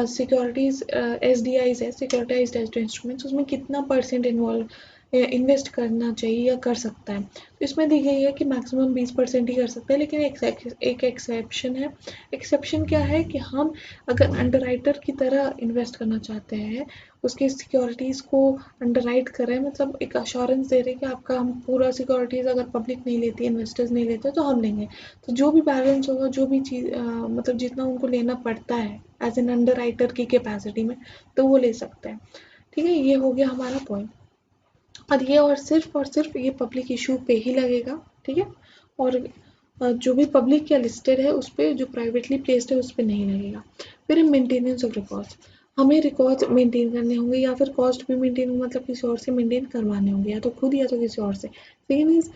सिक्योरिटीज एसडीआईज है, सिक्योरिटाइज्ड डेट इंस्ट्रूमेंट्स, उसमें कितना परसेंट इन्वॉल्व इन्वेस्ट करना चाहिए या कर सकता है। तो इसमें दी गई है कि मैक्सिमम 20% ही कर सकते हैं, लेकिन एक एक्सेप्शन है। एक्सेप्शन क्या है कि हम अगर अंडरराइटर की तरह इन्वेस्ट करना चाहते हैं, उसकी सिक्योरिटीज़ को अंडरराइट कर रहे हैं, मतलब एक अश्योरेंस दे रहे हैं कि आपका हम पूरा सिक्योरिटीज़ अगर पब्लिक नहीं लेती, इन्वेस्टर्स नहीं लेते तो हम लेंगे। तो जो भी बैलेंस होगा, जो भी चीज़ मतलब जितना उनको लेना पड़ता है एज एन अंडरराइटर की कैपेसिटी में, तो वो ले सकते हैं। ठीक है, ये हो गया हमारा पॉइंट। और सिर्फ ये पब्लिक इशू पे ही लगेगा। ठीक है, और जो भी पब्लिक या लिस्टेड है उस पर, जो प्राइवेटली प्लेस्ड है उस पर नहीं लगेगा। फिर मेंटेनेंस ऑफ रिकॉर्ड्स, हमें रिकॉर्ड्स मेंटेन करने होंगे या फिर कॉस्ट भी मेंटेन, मतलब किसी और से मेंटेन करवाने होंगे, या तो खुद या तो किसी और से। सेकेंड इज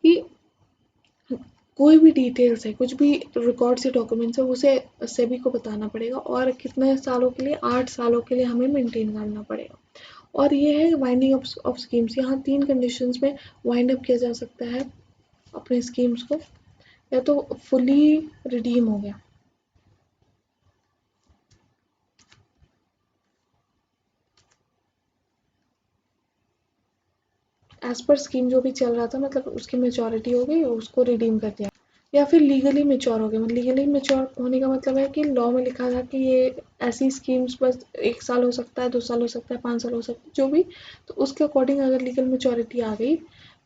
कि कोई भी डिटेल्स है, कुछ भी रिकॉर्ड्स या डॉक्यूमेंट्स है, उसे सेबी को बताना पड़ेगा और कितने सालों के लिए, 8 सालों के लिए हमें मेंटेन करना पड़ेगा। और ये है वाइंडिंग ऑफ स्कीम्स, यहाँ 3 कंडीशंस में वाइंड अप किया जा सकता है अपने स्कीम्स को। या तो फुली रिडीम हो गया, एज पर स्कीम जो भी चल रहा था, मतलब उसकी मेचोरिटी हो गई, उसको रिडीम कर दिया। या फिर लीगली मेच्योर हो गया, मतलब लीगली मेच्योर होने का मतलब है कि लॉ में लिखा था कि ये ऐसी स्कीम्स बस 1 साल हो सकता है, 2 साल हो सकता है, 5 साल हो सकता है, जो भी। तो उसके अकॉर्डिंग अगर लीगल मेच्योरिटी आ गई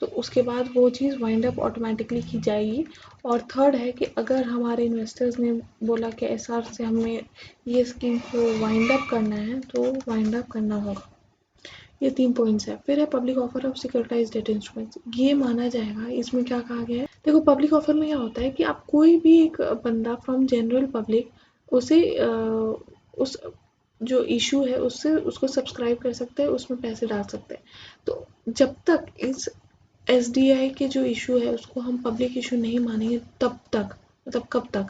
तो उसके बाद वो चीज़ वाइंड अप ऑटोमेटिकली की जाएगी। और थर्ड है कि अगर हमारे इन्वेस्टर्स ने बोला कि एसआर से हमें ये स्कीम को वाइंड अप करना है तो वाइंड अप करना होगा। ये 3 पॉइंट्स है। फिर है public offer of securitise debt instruments, ये माना जाएगा। इसमें क्या कहा गया है, देखो पब्लिक ऑफर में क्या होता है कि आप कोई भी एक बंदा फ्रॉम जनरल पब्लिक उसे उस जो इशू है उससे उसको सब्सक्राइब कर सकते हैं, उसमें पैसे डाल सकते हैं। तो जब तक इस एसडीआई के जो इशू है उसको हम पब्लिक इशू नहीं मानेंगे तब तक, मतलब कब तक,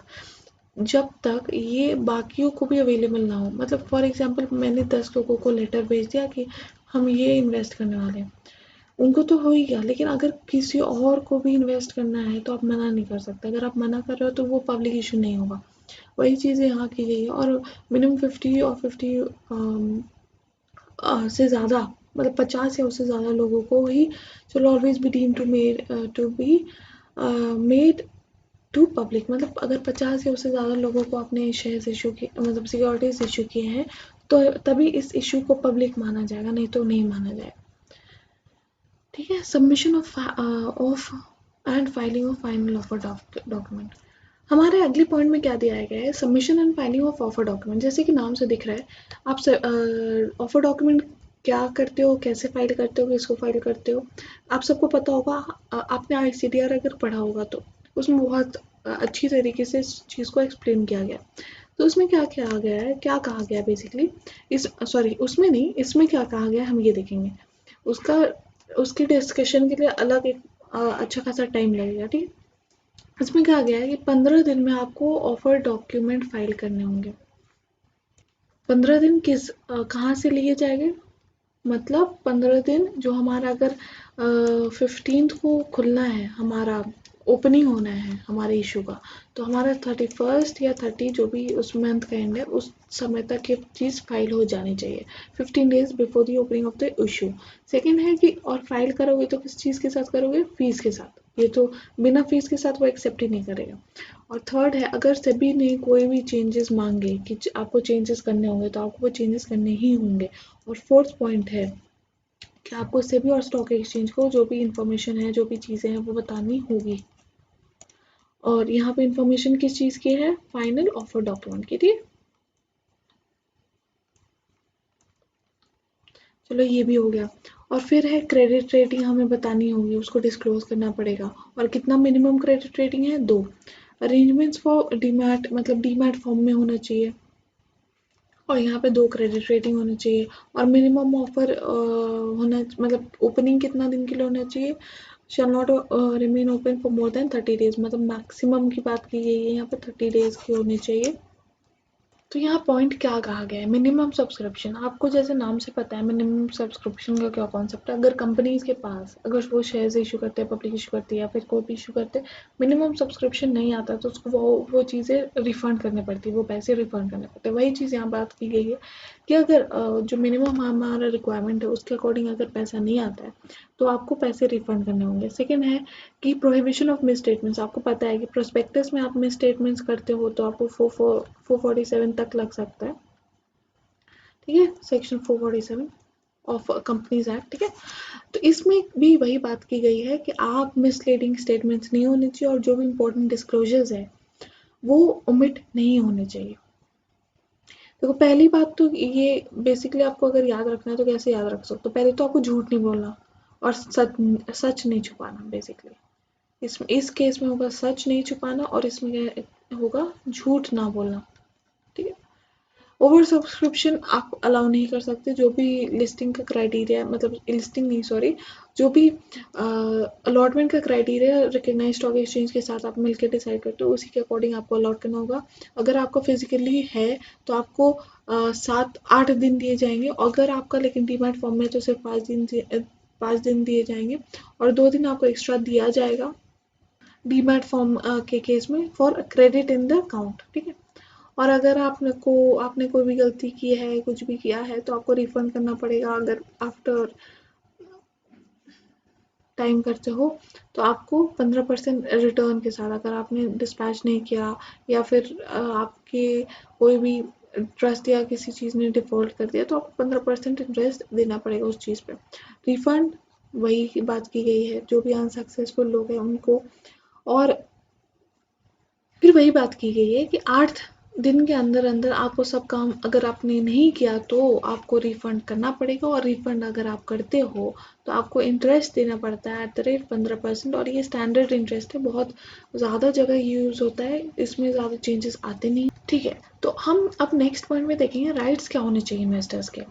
जब तक ये बाकियों को भी अवेलेबल ना हो। मतलब फॉर एग्जांपल मैंने 10 लोगों को लेटर भेज दिया कि हम ये इन्वेस्ट करने वाले हैं, उनको तो हो ही गया, लेकिन अगर किसी और को भी इन्वेस्ट करना है तो आप मना नहीं कर सकते। अगर आप मना कर रहे हो तो वो पब्लिक इशू नहीं होगा। वही चीज़ यहाँ की गई है। और मिनिमम 50 और 50 से ज़्यादा, मतलब 50 या उससे ज़्यादा लोगों को ही shall always be deemed to be made to public. मतलब अगर 50 या उससे ज़्यादा लोगों को अपने शेयर्स इशू किए, मतलब सिक्योरिटीज इशू किए हैं, तो तभी इस इशू को पब्लिक माना जाएगा, नहीं तो नहीं माना जाएगा। ठीक है। Submission of and filing of final offer document. हमारे अगले पॉइंट में क्या दिया गया है, submission and filing of offer document. जैसे कि नाम से दिख रहा है, आप ऑफर डॉक्यूमेंट क्या करते हो, कैसे फाइल करते हो, किसको फाइल करते हो, आप सबको पता होगा। आपने आईसीडीआर अगर पढ़ा होगा तो उसमें बहुत अच्छी तरीके से इस चीज़ को एक्सप्लेन किया गया। तो उसमें क्या किया गया है, क्या कहा गया बेसिकली, इस सॉरी उसमें नहीं, इसमें क्या कहा गया हम ये देखेंगे। उसका उसकी डिस्कशन के लिए अलग एक अच्छा खासा टाइम लगेगा। ठीक है। इसमें कहा गया है कि 15 दिन में आपको ऑफर डॉक्यूमेंट फाइल करने होंगे। 15 दिन कहाँ से लिए जाएंगे, मतलब 15 दिन जो हमारा अगर 15th को खुलना है, हमारा ओपनिंग होना है हमारे इशू का, तो हमारा 31 या 30 जो भी उस मंथ का एंड है उस समय तक ये चीज़ फाइल हो जानी चाहिए, 15 days before the opening of the issue. Second है कि और फाइल करोगे तो किस चीज़ के साथ करोगे, फीस के साथ। ये तो बिना फीस के साथ वो एक्सेप्ट ही नहीं करेगा। और थर्ड है, अगर सभी ने कोई भी चेंजेस मांगे कि आपको चेंजेस करने होंगे तो आपको वो चेंजेस करने ही होंगे। और फोर्थ पॉइंट है कि आपको सेबी और स्टॉक एक्सचेंज को जो भी इंफॉर्मेशन है, जो भी चीज़ें हैं वो बतानी होगी। और यहाँ पे इंफॉर्मेशन किस चीज़ की है, फाइनल ऑफर डॉक्यूमेंट की। ठीक, चलो ये भी हो गया। और फिर है क्रेडिट रेटिंग हमें बतानी होगी, उसको डिस्क्लोज करना पड़ेगा। और कितना मिनिमम क्रेडिट रेटिंग है, 2। अरेंजमेंट्स फॉर डीमैट, मतलब डीमैट फॉर्म में होना चाहिए, और यहाँ पे 2 क्रेडिट रेटिंग होनी चाहिए। और मिनिमम ऑफर होना, मतलब ओपनिंग कितना दिन के लिए होना चाहिए, shall not remain open for more than 30 days, मतलब मैक्सिमम की बात की गई है यहाँ पे 30 डेज की होनी चाहिए। तो यहाँ पॉइंट क्या कहा गया है, मिनिमम सब्सक्रिप्शन। आपको जैसे नाम से पता है मिनिमम सब्सक्रिप्शन का क्या कॉन्सेप्ट है। अगर कंपनीज के पास, अगर वो शेयर्स इशू करते हैं, पब्लिक इशू करती है, या फिर कोई भी इशू करते हैं, मिनिमम सब्सक्रिप्शन नहीं आता तो उसको वो चीज़ें रिफंड करनी पड़ती है, वो पैसे रिफंड करने पड़ते हैं। वही चीज़ यहाँ बात की गई है कि अगर जो मिनिमम हमारा रिक्वायरमेंट है उसके अकॉर्डिंग अगर पैसा नहीं आता है तो आपको पैसे रिफंड करने होंगे। सेकेंड है कि प्रोहिबिशन ऑफ मिस स्टेटमेंट्स। आपको पता है कि प्रोस्पेक्टस में आप मिस स्टेटमेंट्स करते हो तो आपको 447 तक लग सकता है। ठीक है, सेक्शन 447 ऑफ कंपनीज एक्ट। ठीक है। तो इसमें भी वही बात की गई है कि आप मिसलीडिंग स्टेटमेंट्स नहीं होने चाहिए, और जो भी इंपॉर्टेंट डिस्क्लोजर्स है वो ओमिट नहीं होने चाहिए। देखो पहली बात तो ये बेसिकली आपको अगर याद रखना है तो कैसे याद रख सकते हो, पहले तो आपको झूठ नहीं बोलना और सच नहीं छुपाना। बेसिकली इस केस में होगा सच नहीं छुपाना, और इसमें क्या होगा, झूठ ना बोलना। ठीक है। ओवर सब्सक्रिप्शन आप अलाउ नहीं कर सकते। जो भी लिस्टिंग का क्राइटेरिया, मतलब लिस्टिंग नहीं सॉरी, जो भी अलॉटमेंट का क्राइटेरिया रिकग्नाइज स्टॉक एक्सचेंज के साथ आप मिलकर डिसाइड करते हो, उसी के अकॉर्डिंग आपको अलॉट करना होगा। अगर आपका फिजिकली है तो आपको 7-8 दिन दिए जाएंगे। अगर आपका लेकिन डीमैट फॉर्म में तो सिर्फ 5 दिन दिए जाएंगे, और 2 दिन आपको एक्स्ट्रा दिया जाएगा डीमैट फॉर्म के केस में for credit in the account. ठीक है। और अगर आपने कोई भी गलती की है, कुछ भी किया है, तो आपको रिफंड करना पड़ेगा। अगर आफ्टर टाइम करते हो तो आपको 15% रिटर्न के साथ, अगर आपने डिस्पैच नहीं किया या फिर आपके कोई भी ट्रस्ट या किसी चीज़ ने डिफॉल्ट कर दिया तो आपको 15% इंटरेस्ट देना पड़ेगा उस चीज़ पे। रिफंड वही बात की गई है, जो भी अनसक्सेसफुल लोग हैं उनको। और फिर वही बात की गई है कि 8 दिन के अंदर अंदर आपको सब काम अगर आपने नहीं किया तो आपको रिफंड करना पड़ेगा, और रिफंड अगर आप करते हो तो आपको इंटरेस्ट देना पड़ता है @ 15%, और ये स्टैंडर्ड इंटरेस्ट है, बहुत ज़्यादा जगह यूज़ होता है, इसमें ज़्यादा चेंजेस आते नहीं। ठीक है, तो हम अब नेक्स्ट पॉइंट में देखेंगे राइट्स क्या होने चाहिए इन्वेस्टर्स के।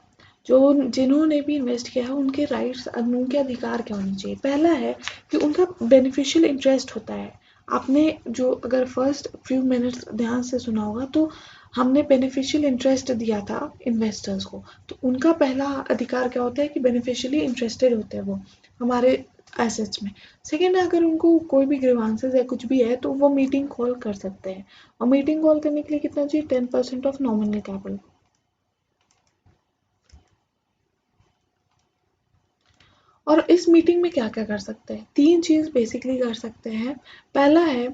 जो जिन्होंने भी इन्वेस्ट किया है उनके राइट्स, उनके अधिकार क्या होने चाहिए। पहला है कि उनका बेनिफिशियल इंटरेस्ट होता है। आपने जो अगर फर्स्ट फ्यू मिनट्स ध्यान से सुना होगा तो हमने बेनिफिशियल इंटरेस्ट दिया था इन्वेस्टर्स को, तो उनका पहला अधिकार क्या होता है कि बेनिफिशियली इंटरेस्टेड होते हैं वो हमारे एसेट्स में। सेकेंड, अगर उनको कोई भी ग्रीवांसेस या कुछ भी है तो वो मीटिंग कॉल कर सकते हैं, और मीटिंग कॉल करने के लिए कितना चाहिए, 10% ऑफ नॉमिनल कैपिटल। और इस मीटिंग में क्या क्या कर सकते हैं, तीन चीज़ बेसिकली कर सकते हैं। पहला है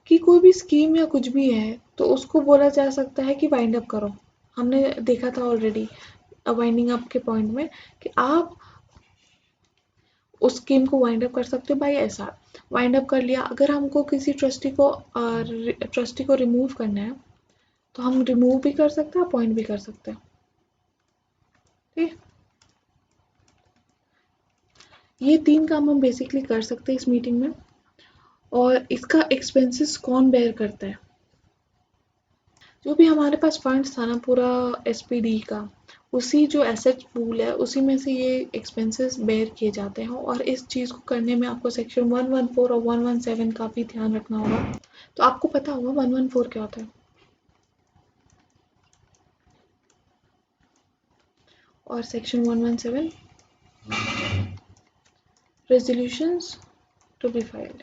कि कोई भी स्कीम या कुछ भी है तो उसको बोला जा सकता है कि वाइंड अप करो। हमने देखा था ऑलरेडी वाइंडिंग अप के पॉइंट में कि आप उस स्कीम को वाइंड अप कर सकते हो बाय ऐसा वाइंड अप कर लिया। अगर हमको किसी ट्रस्टी को रिमूव करना है तो हम रिमूव भी कर सकते हैं, अपॉइंट भी कर सकते हैं। ठीक है, ये तीन काम हम बेसिकली कर सकते हैं इस मीटिंग में। और इसका एक्सपेंसेस कौन बेयर करता है, जो भी हमारे पास फंड्स था ना पूरा एसपीडी का, उसी जो एसेट पूल है उसी में से ये एक्सपेंसेस बेयर किए जाते हैं। और इस चीज़ को करने में आपको सेक्शन 114 और 117 का भी ध्यान रखना होगा। तो आपको पता होगा 114 क्या होता है, और section 117 resolutions to be filed.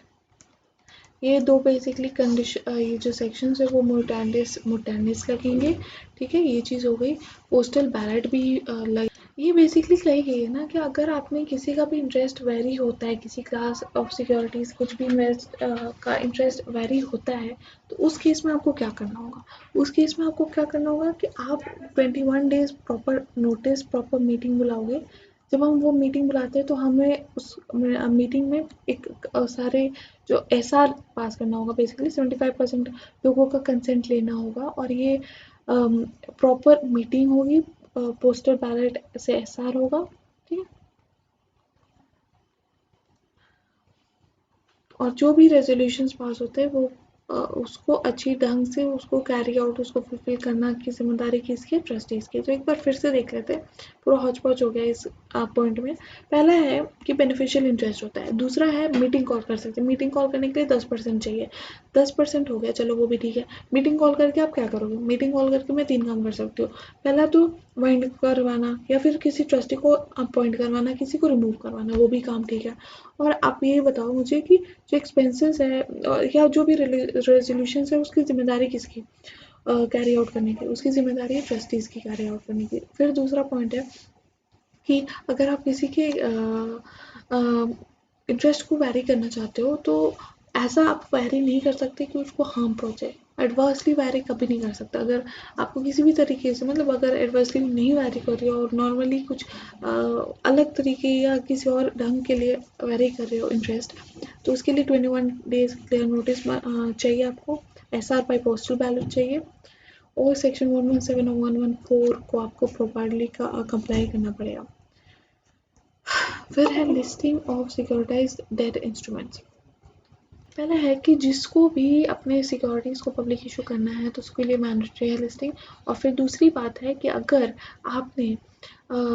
ये दो बेसिकली कंडीशन, ये जो सेक्शंस है वो मोटेंडिस लगेंगे। ठीक है, ये चीज़ हो गई। पोस्टल बैलेट भी लग, ये बेसिकली कही गई है ना कि अगर आपने किसी का भी इंटरेस्ट वेरी होता है, किसी क्लास ऑफ सिक्योरिटीज़ कुछ भी इन्वेस्ट का इंटरेस्ट वेरी होता है, तो उस केस में आपको क्या करना होगा, उस केस में आपको क्या करना होगा कि आप 21 days proper notice, proper meeting बुलाओगे। जब हम वो मीटिंग बुलाते हैं तो हमें उस मीटिंग में एक सारे जो एसआर पास करना होगा, बेसिकली 75% लोगों का कंसेंट लेना होगा, और ये प्रॉपर मीटिंग होगी, पोस्टल बैलेट से एसआर होगा। ठीक है, और जो भी रेजोल्यूशंस पास होते हैं वो उसको अच्छी ढंग से उसको कैरी आउट, उसको फुलफिल करना की जिम्मेदारी किसकी है, ट्रस्टीज की। तो एक बार फिर से देख लेते हैं, पूरा हौच पौच हो गया इस पॉइंट में। पहला है कि बेनिफिशियल इंटरेस्ट होता है, दूसरा है मीटिंग कॉल कर सकते हैं। मीटिंग कॉल करने के लिए 10% चाहिए, 10% हो गया, चलो वो भी ठीक है। मीटिंग कॉल करके आप क्या करोगे, मीटिंग कॉल करके मैं 3 काम कर सकती हूँ। पहला तो वाइंड करवाना, या फिर किसी ट्रस्टी को अपॉइंट करवाना, किसी को रिमूव करवाना, वो भी काम ठीक है। और आप ये बताओ मुझे कि जो एक्सपेंसेस है या जो भी रेजोल्यूशन है उसकी जिम्मेदारी किसकी कैरी आउट करने की, उसकी जिम्मेदारी है ट्रस्टीज की कैरी आउट करने की। फिर दूसरा पॉइंट है कि अगर आप किसी के इंटरेस्ट को वैरी करना चाहते हो तो ऐसा आप वैरी नहीं कर सकते कि उसको हार्म पहुंचे। एडवर्सली वैरी कभी नहीं कर सकता। अगर आपको किसी भी तरीके से, मतलब अगर एडवर्सली नहीं वैरी कर रही हो और नॉर्मली कुछ अलग तरीके या किसी और ढंग के लिए वैरी कर रहे हो इंटरेस्ट, तो उसके लिए 21 डेज क्लियर नोटिस चाहिए आपको। एसआर बाय पोस्टल बैलेट चाहिए, और सेक्शन 117 और 114 को आपको प्रॉपर्ली का कंप्लाई करना पड़ेगा। फिर है लिस्टिंग ऑफ सिक्योरिटाइज्ड डेट इंस्ट्रूमेंट्स। पहला है कि जिसको भी अपने सिक्योरिटीज़ को पब्लिक इशू करना है तो उसके लिए मैंडेटरी है लिस्टिंग। और फिर दूसरी बात है कि अगर आपने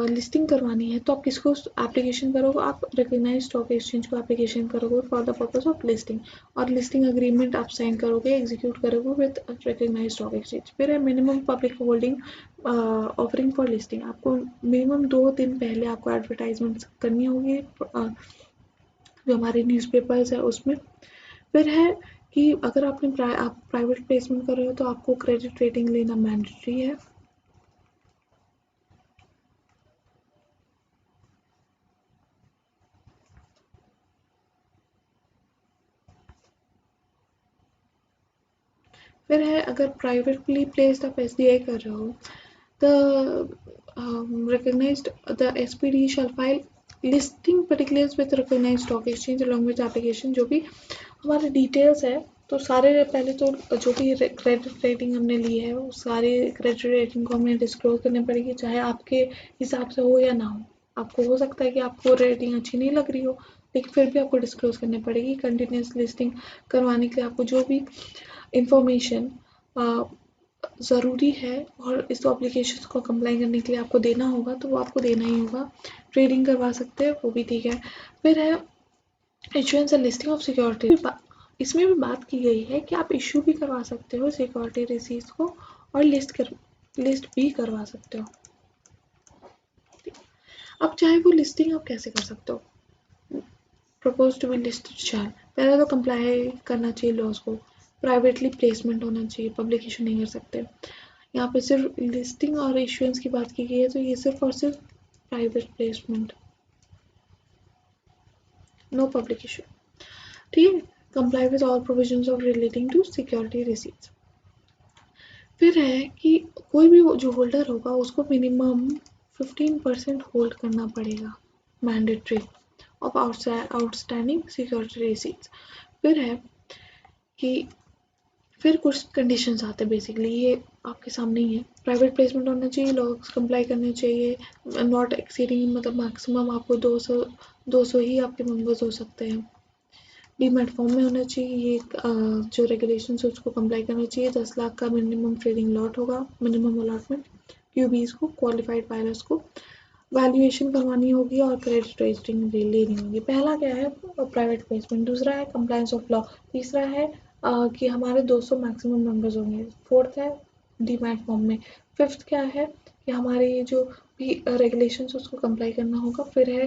लिस्टिंग करवानी है तो आप किसको एप्लीकेशन करोगे, आप रिकग्नाइज्ड स्टॉक एक्सचेंज को एप्लीकेशन करोगे for the purpose of listing, और लिस्टिंग एग्रीमेंट आप साइन करोगे, एग्जीक्यूट करोगे विद रिकग्नाइज्ड स्टॉक एक्सचेंज। फिर है minimum public holding offering for listing. आपको मिनिमम 2 दिन पहले आपको एडवर्टाइजमेंट करनी होगी जो हमारे न्यूज़पेपर्स है उसमें। फिर है कि अगर आप प्राइवेट प्लेसमेंट कर रहे हो तो आपको क्रेडिट रेटिंग लेना मैंडेटरी है। फिर है अगर प्राइवेटली प्लेस्ड आप एसडीआई कर रहे हो, the recognized the SPD shall file listing particulars with recognized stock exchange along with application। जो भी हमारे डिटेल्स है तो सारे पहले तो जो भी क्रेडिट रेटिंग हमने ली है वो सारी क्रेडिट रेटिंग को हमें डिस्क्लोज करनी पड़ेगी, चाहे आपके हिसाब से हो या ना हो। आपको हो सकता है कि आपको रेटिंग अच्छी नहीं लग रही हो, लेकिन फिर भी आपको डिस्क्लोज करनी पड़ेगी। कंटिन्यूस लिस्टिंग करवाने के लिए आपको जो भी इंफॉर्मेशन ज़रूरी है और इस ऑब्लिगेशन को कंप्लाई करने के लिए आपको देना होगा, तो वो आपको देना ही होगा। ट्रेडिंग करवा सकते हैं, वो भी ठीक है। फिर है issuance and listing of security. इसमें भी बात की गई है कि आप इशू भी करवा सकते हो सिक्योरिटी रिसीट्स को, और लिस्ट भी करवा सकते हो। अब चाहे वो लिस्टिंग आप कैसे कर सकते हो, propose to be listed share, पहले तो कंप्लाई करना चाहिए लॉज को, प्राइवेटली प्लेसमेंट होना चाहिए, पब्लिकेशन नहीं कर सकते। यहाँ पे सिर्फ लिस्टिंग और इशुएंस की बात की गई है, तो ये सिर्फ और सिर्फ प्राइवेट प्लेसमेंट, नो पब्लिकेशन, ठीक है। Comply with all provisions of relating to security receipts. फिर है कि कोई भी जो होल्डर होगा उसको मिनिमम 15% होल्ड करना पड़ेगा, mandatory, of outstanding security receipts. फिर है कि फिर कुछ कंडीशंस आते हैं, बेसिकली ये आपके सामने ही है। प्राइवेट प्लेसमेंट होना चाहिए, लॉस कंप्लाई करने चाहिए, नॉट एक्सीडिंग, मतलब मैक्सिमम आपको 200 ही आपके मेंबर्स हो सकते हैं। डीमैट फॉर्म में होना चाहिए, ये जो रेगुलेशन है उसको कंप्लाई करना चाहिए। 10 लाख का मिनिमम ट्रेडिंग लॉट होगा, मिनिमम अलॉटमेंट क्यूबीज को, क्वालिफाइड बायर्स को वैल्यूएशन करवानी होगी और क्रेडिट रेटिंग लेनी होगी। पहला क्या है, प्राइवेट प्लेसमेंट। दूसरा है कंप्लायंस ऑफ लॉ। तीसरा है कि हमारे 200 मैक्सिमम मेंबर्स होंगे। फोर्थ है डीमैट फॉर्म में। फिफ्थ क्या है कि हमारे ये जो भी रेगुलेशंस उसको कंप्लाई करना होगा। फिर है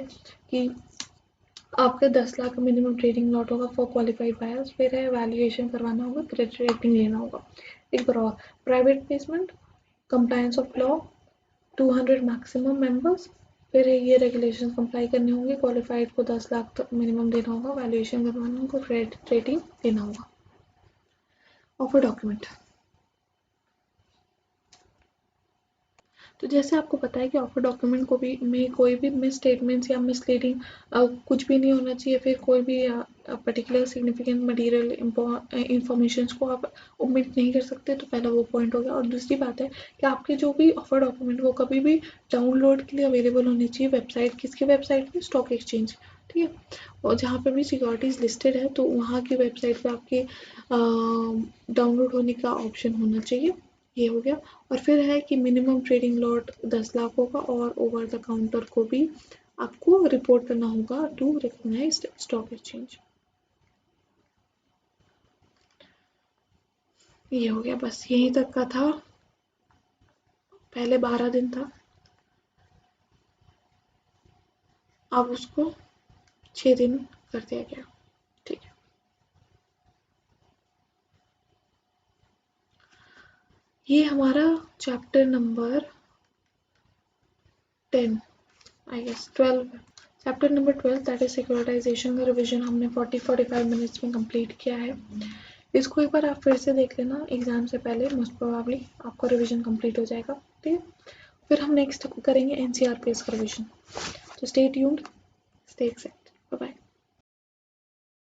कि आपका 10 लाख का मिनिमम ट्रेडिंग लॉट होगा फॉर क्वालिफाइड बायर्स। फिर है वैल्यूएशन करवाना होगा, क्रेडिट रेटिंग लेना होगा। एक बार और, private placement, compliance of law, 200 maximum members, फिर ये रेगुलेशन कंप्लाई करने होंगे, क्वालिफाइड को 10 लाख तक मिनिमम देना होगा, वैल्यूएशन करवाना होगा, क्रेडिट रेटिंग देना होगा। ऑफर डॉक्यूमेंट, तो जैसे आपको पता है कि ऑफर डॉक्यूमेंट को भी में कोई भी मिस स्टेटमेंट्स या मिसलीडिंग कुछ भी नहीं होना चाहिए। फिर कोई भी पर्टिकुलर सिग्निफिकेंट मटेरियल इंफॉर्मेशन को आप ओमिट नहीं कर सकते, तो पहला वो पॉइंट हो गया। और दूसरी बात है कि आपके जो भी ऑफर डॉक्यूमेंट वो कभी भी डाउनलोड के लिए अवेलेबल होने चाहिए वेबसाइट, किसके वेबसाइट पे, स्टॉक एक्सचेंज, ठीक है। और जहाँ पे भी सिक्योरिटीज लिस्टेड है तो वहाँ की वेबसाइट पे आपके डाउनलोड होने का ऑप्शन होना चाहिए। ये हो गया। और फिर है कि मिनिमम ट्रेडिंग लॉट 10 लाख होगा, और ओवर द काउंटर को भी आपको रिपोर्ट करना होगा टू रिकॉग्नाइज्ड स्टॉक एक्सचेंज। ये हो गया, बस यहीं तक का था। पहले 12 दिन था, अब उसको 6 दिन कर दिया गया, ठीक है। ये हमारा chapter number 10, I guess 12, chapter number 12 that is securitization का रिवीजन हमने 40-45 मिनट्स में कंप्लीट किया है। इसको एक बार आप फिर से देख लेना, एग्जाम से पहले मोस्ट प्रोबेबली आपका रिवीजन कंप्लीट हो जाएगा, ठीक है। फिर हम नेक्स्ट करेंगे एनसीईआरटी का रिवीजन, तो स्टे ट्यून्ड, स्टे एक्साइटेड।